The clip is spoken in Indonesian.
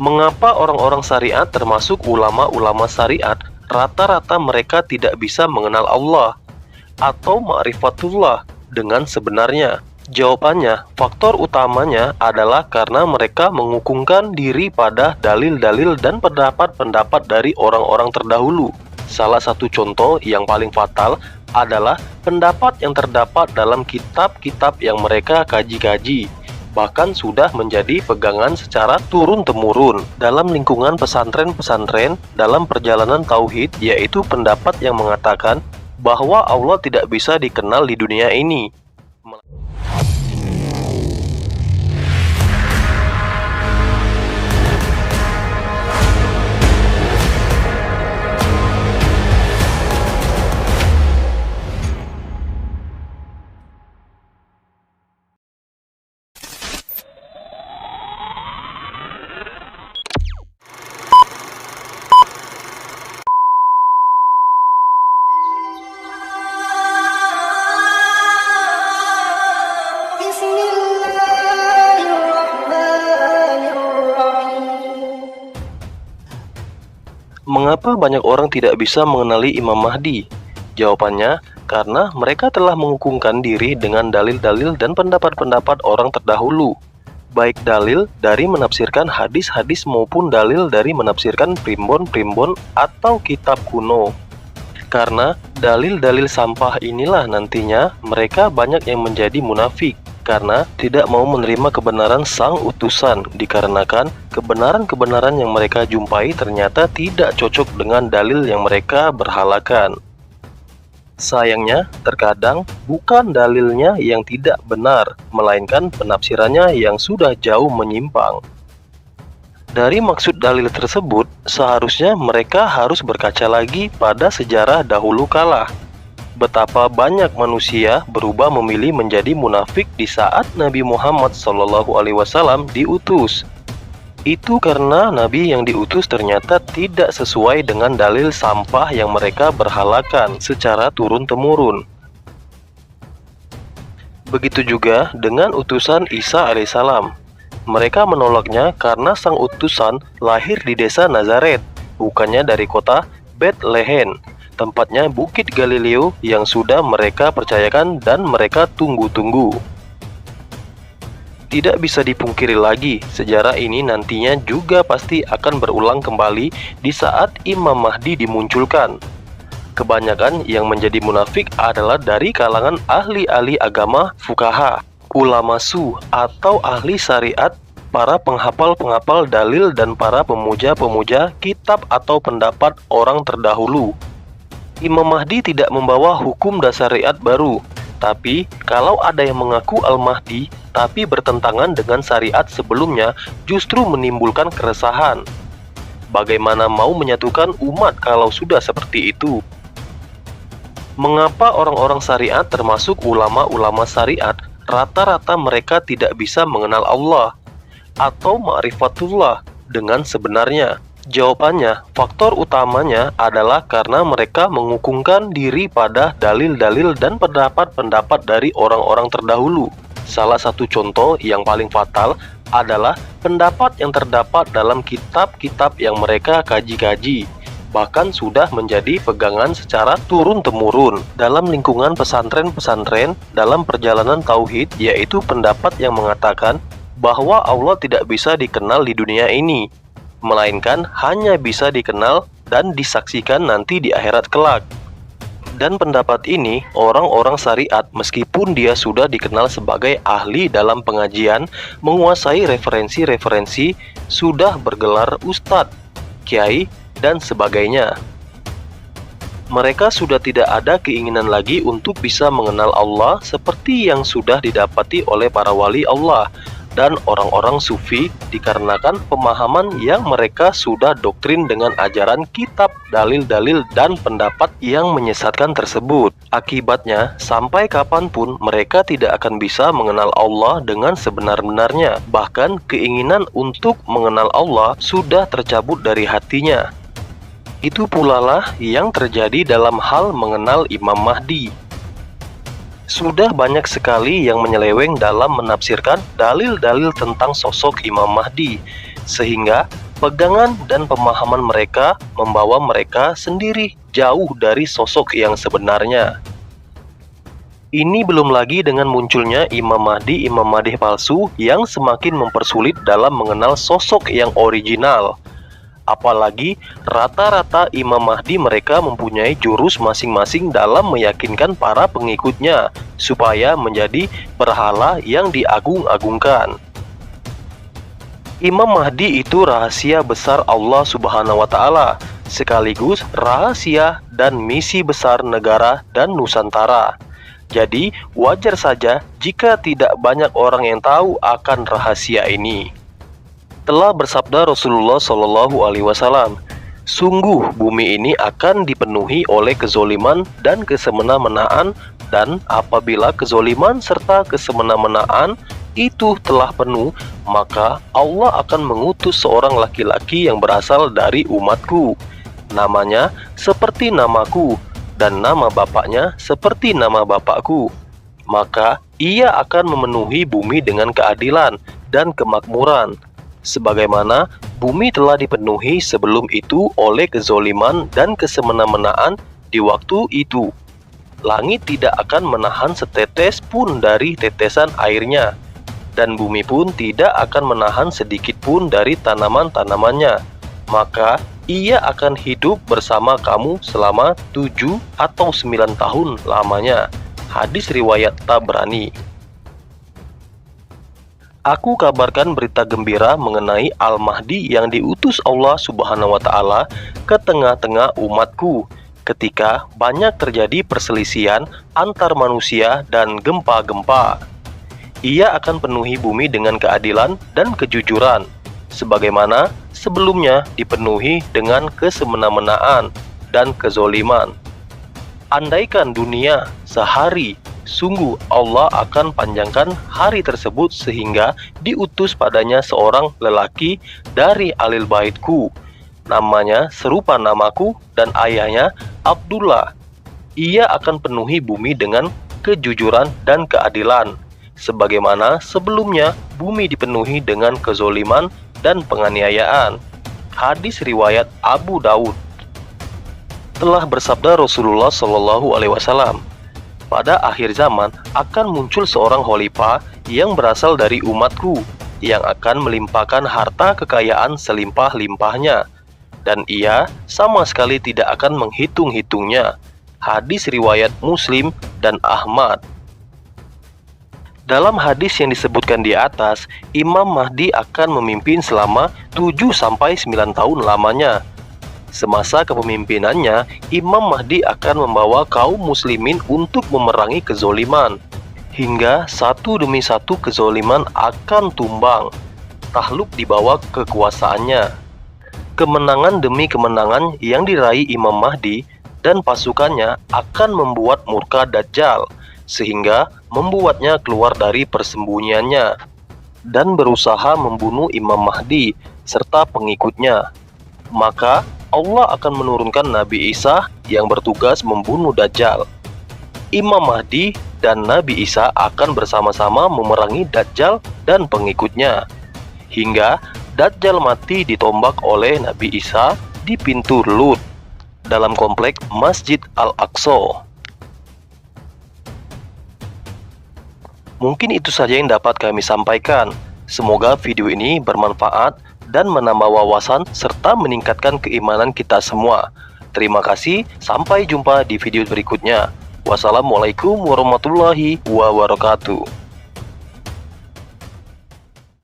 Mengapa orang-orang syariat termasuk ulama-ulama syariat rata-rata mereka tidak bisa mengenal Allah atau ma'rifatullah dengan sebenarnya? Jawabannya, faktor utamanya adalah karena mereka mengukungkan diri pada dalil-dalil dan pendapat-pendapat dari orang-orang terdahulu. Salah satu contoh yang paling fatal adalah pendapat yang terdapat dalam kitab-kitab yang mereka kaji-kaji, bahkan sudah menjadi pegangan secara turun-temurun dalam lingkungan pesantren-pesantren dalam perjalanan tauhid, yaitu pendapat yang mengatakan bahwa Allah tidak bisa dikenal di dunia ini. Mengapa banyak orang tidak bisa mengenali Imam Mahdi? Jawabannya, karena mereka telah mengukungkan diri dengan dalil-dalil dan pendapat-pendapat orang terdahulu. Baik dalil dari menafsirkan hadis-hadis maupun dalil dari menafsirkan primbon-primbon atau kitab kuno. Karena dalil-dalil sampah inilah nantinya mereka banyak yang menjadi munafik, karena tidak mau menerima kebenaran sang utusan, dikarenakan kebenaran-kebenaran yang mereka jumpai ternyata tidak cocok dengan dalil yang mereka berhalakan. Sayangnya, terkadang bukan dalilnya yang tidak benar, melainkan penafsirannya yang sudah jauh menyimpang. Dari maksud dalil tersebut, seharusnya mereka harus berkaca lagi pada sejarah dahulu kala. Betapa banyak manusia berubah memilih menjadi munafik di saat Nabi Muhammad SAW diutus. Itu karena Nabi yang diutus ternyata tidak sesuai dengan dalil sampah yang mereka berhalakan secara turun-temurun. Begitu juga dengan utusan Isa alaihissalam. Mereka menolaknya karena sang utusan lahir di desa Nazaret, bukannya dari kota Bethlehem, tempatnya Bukit Galileo yang sudah mereka percayakan dan mereka tunggu-tunggu. Tidak bisa dipungkiri lagi, sejarah ini nantinya juga pasti akan berulang kembali di saat Imam Mahdi dimunculkan. Kebanyakan yang menjadi munafik adalah dari kalangan ahli-ahli agama fuqaha, ulama su atau ahli syariat, para penghafal-penghafal dalil dan para pemuja-pemuja kitab atau pendapat orang terdahulu. Imam Mahdi tidak membawa hukum dasar syariat baru, tapi kalau ada yang mengaku Al-Mahdi tapi bertentangan dengan syariat sebelumnya justru menimbulkan keresahan. Bagaimana mau menyatukan umat kalau sudah seperti itu? Mengapa orang-orang syariat termasuk ulama-ulama syariat rata-rata mereka tidak bisa mengenal Allah atau ma'rifatullah dengan sebenarnya? Jawabannya, faktor utamanya adalah karena mereka mengukungkan diri pada dalil-dalil dan pendapat-pendapat dari orang-orang terdahulu. Salah satu contoh yang paling fatal adalah pendapat yang terdapat dalam kitab-kitab yang mereka kaji-kaji, bahkan sudah menjadi pegangan secara turun-temurun dalam lingkungan pesantren-pesantren dalam perjalanan tauhid, yaitu pendapat yang mengatakan bahwa Allah tidak bisa dikenal di dunia ini, melainkan hanya bisa dikenal dan disaksikan nanti di akhirat kelak. Dan pendapat ini, orang-orang syariat meskipun dia sudah dikenal sebagai ahli dalam pengajian, menguasai referensi-referensi, sudah bergelar ustadz, kiai, dan sebagainya, mereka sudah tidak ada keinginan lagi untuk bisa mengenal Allah seperti yang sudah didapati oleh para wali Allah dan orang-orang sufi, dikarenakan pemahaman yang mereka sudah doktrin dengan ajaran kitab, dalil-dalil, dan pendapat yang menyesatkan tersebut. Akibatnya, sampai kapanpun mereka tidak akan bisa mengenal Allah dengan sebenar-benarnya. Bahkan keinginan untuk mengenal Allah sudah tercabut dari hatinya. Itu pula lah yang terjadi dalam hal mengenal Imam Mahdi. Sudah banyak sekali yang menyeleweng dalam menafsirkan dalil-dalil tentang sosok Imam Mahdi. sehingga pegangan dan pemahaman mereka membawa mereka sendiri jauh dari sosok yang sebenarnya. Ini belum lagi dengan munculnya Imam Mahdi palsu yang semakin mempersulit dalam mengenal sosok yang original. Apalagi rata-rata Imam Mahdi mereka mempunyai jurus masing-masing dalam meyakinkan para pengikutnya supaya menjadi berhala yang diagung-agungkan. Imam Mahdi itu rahasia besar Allah Subhanahu wa Ta'ala, sekaligus rahasia dan misi besar negara dan Nusantara. Jadi, wajar saja jika tidak banyak orang yang tahu akan rahasia ini. Telah bersabda Rasulullah Shallallahu Alaihi Wasallam, sungguh bumi ini akan dipenuhi oleh kezoliman dan kesemena-menaan, dan apabila kezoliman serta kesemena-menaan itu telah penuh, maka Allah akan mengutus seorang laki-laki yang berasal dari umatku, namanya seperti namaku, dan nama bapaknya seperti nama bapakku. Maka ia akan memenuhi bumi dengan keadilan dan kemakmuran, sebagaimana bumi telah dipenuhi sebelum itu oleh kezoliman dan kesemena-menaan di waktu itu. Langit tidak akan menahan setetes pun dari tetesan airnya, dan bumi pun tidak akan menahan sedikit pun dari tanaman-tanamannya. Maka ia akan hidup bersama kamu selama 7 atau 9 tahun lamanya. Hadis riwayat Tabrani. Aku kabarkan berita gembira mengenai Al-Mahdi yang diutus Allah Subhanahu wa Ta'ala ke tengah-tengah umatku, ketika banyak terjadi perselisihan antar manusia dan gempa-gempa. Ia akan penuhi bumi dengan keadilan dan kejujuran, sebagaimana sebelumnya dipenuhi dengan kesemena-menaan dan kezoliman. Andaikan dunia sehari, sungguh Allah akan panjangkan hari tersebut sehingga diutus padanya seorang lelaki dari alil baitku, namanya serupa namaku dan ayahnya Abdullah. Ia akan penuhi bumi dengan kejujuran dan keadilan, sebagaimana sebelumnya bumi dipenuhi dengan kezoliman dan penganiayaan. Hadis riwayat Abu Daud. Telah bersabda Rasulullah Shallallahu Alaihi Wasallam, pada akhir zaman akan muncul seorang khalifah yang berasal dari umatku, yang akan melimpahkan harta kekayaan selimpah-limpahnya, dan ia sama sekali tidak akan menghitung-hitungnya. Hadis riwayat Muslim dan Ahmad. Dalam hadis yang disebutkan di atas, Imam Mahdi akan memimpin selama 7-9 tahun lamanya. Semasa kepemimpinannya, Imam Mahdi akan membawa kaum muslimin untuk memerangi kezoliman, hingga satu demi satu kezoliman akan tumbang, takluk di bawah kekuasaannya. Kemenangan demi kemenangan yang diraih Imam Mahdi dan pasukannya akan membuat murka Dajjal, sehingga membuatnya keluar dari persembunyiannya dan berusaha membunuh Imam Mahdi serta pengikutnya. Maka Allah akan menurunkan Nabi Isa yang bertugas membunuh Dajjal. Imam Mahdi dan Nabi Isa akan bersama-sama memerangi Dajjal dan pengikutnya, hingga Dajjal mati ditombak oleh Nabi Isa di pintu Lut dalam komplek Masjid Al-Aqsa. Mungkin itu saja yang dapat kami sampaikan. Semoga video ini bermanfaat dan menambah wawasan serta meningkatkan keimanan kita semua. Terima kasih, sampai jumpa di video berikutnya. Wassalamualaikum warahmatullahi wabarakatuh.